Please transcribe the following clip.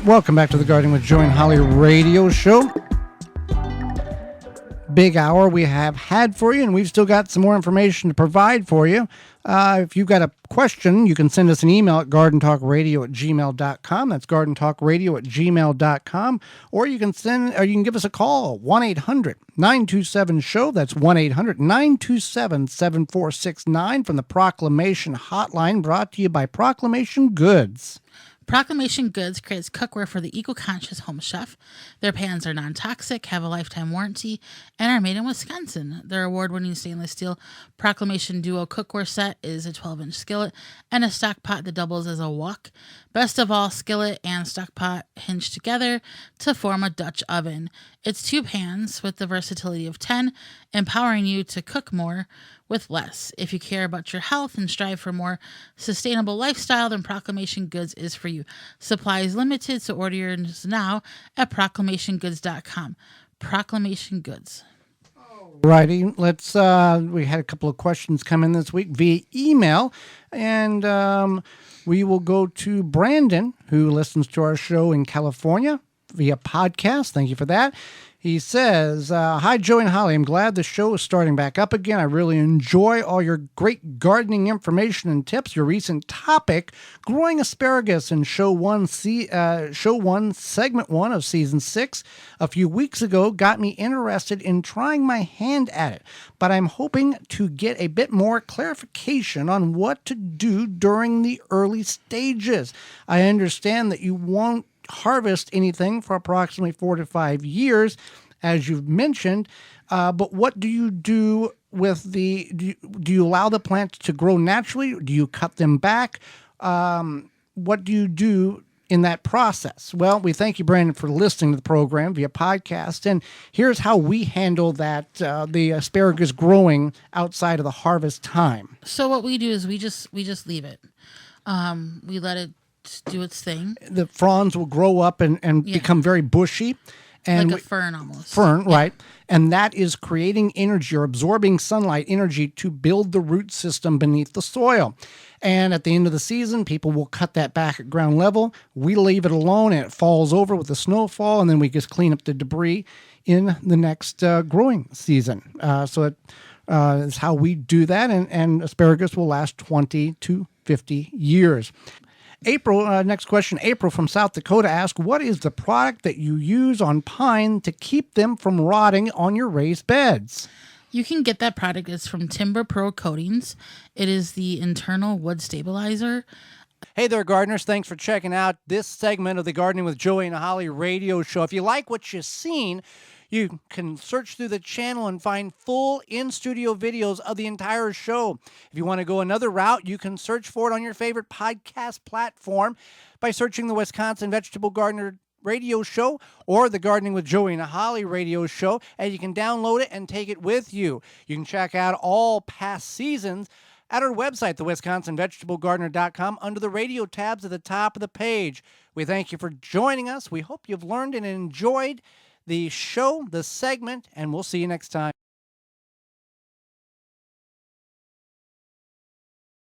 Welcome back to the Gardening with Joey and Holly radio show. Big hour we have had for you, and we've still got some more information to provide for you. If you've got a question, you can send us an email at gardentalkradio@gmail.com. That's gardentalkradio@gmail.com. Or you can give us a call, 1-800-927-SHOW. That's 1-800-927-7469 from the Proclamation Hotline, brought to you by Proclamation Goods. Proclamation Goods creates cookware for the eco-conscious home chef. Their pans are non-toxic, have a lifetime warranty, and are made in Wisconsin. Their award-winning stainless steel Proclamation Duo cookware set is a 12-inch skillet and a stock pot that doubles as a wok. Best of all, skillet and stock pot hinge together to form a Dutch oven. It's 2 pans with the versatility of 10, empowering you to cook more with less. If you care about your health and strive for more sustainable lifestyle, then Proclamation Goods is for you. Supply is limited, so order yours now at proclamationgoods.com. Proclamation Goods. Righty, let's. We had a couple of questions come in this week via email, and we will go to Brandon, who listens to our show in California via podcast. Thank you for that. He says, hi, Joey and Holly. I'm glad the show is starting back up again. I really enjoy all your great gardening information and tips. Your recent topic, growing asparagus in show one, segment 1 of season 6, a few weeks ago, got me interested in trying my hand at it. But I'm hoping to get a bit more clarification on what to do during the early stages. I understand that you won't harvest anything for approximately 4 to 5 years, as you've mentioned. But what do you do with do you allow the plants to grow naturally? Do you cut them back? What do you do in that process? Well, we thank you, Brandon, for listening to the program via podcast. And here's how we handle that, the asparagus growing outside of the harvest time. So what we do is we just leave it. We let it do its thing. The fronds will grow up and become very bushy. And like a fern almost. Right. And that is creating energy or absorbing sunlight energy to build the root system beneath the soil. And at the end of the season, people will cut that back at ground level. We leave it alone and it falls over with the snowfall, and then we just clean up the debris in the next growing season. So it is how we do that, and asparagus will last 20 to 50 years. April, next question. April from South Dakota asks, what is the product that you use on pine to keep them from rotting on your raised beds? You can get that product. It's from Timber Pro Coatings. It is the internal wood stabilizer. Hey there, gardeners. Thanks for checking out this segment of the Gardening with Joey and Holly radio show. If you like what you've seen, you can search through the channel and find full in-studio videos of the entire show. If you want to go another route, you can search for it on your favorite podcast platform by searching the Wisconsin Vegetable Gardener radio show or the Gardening with Joey and Holly radio show, and you can download it and take it with you. You can check out all past seasons at our website, thewisconsinvegetablegardener.com, under the radio tabs at the top of the page. We thank you for joining us. We hope you've learned and enjoyed the show, the segment, and we'll see you next time.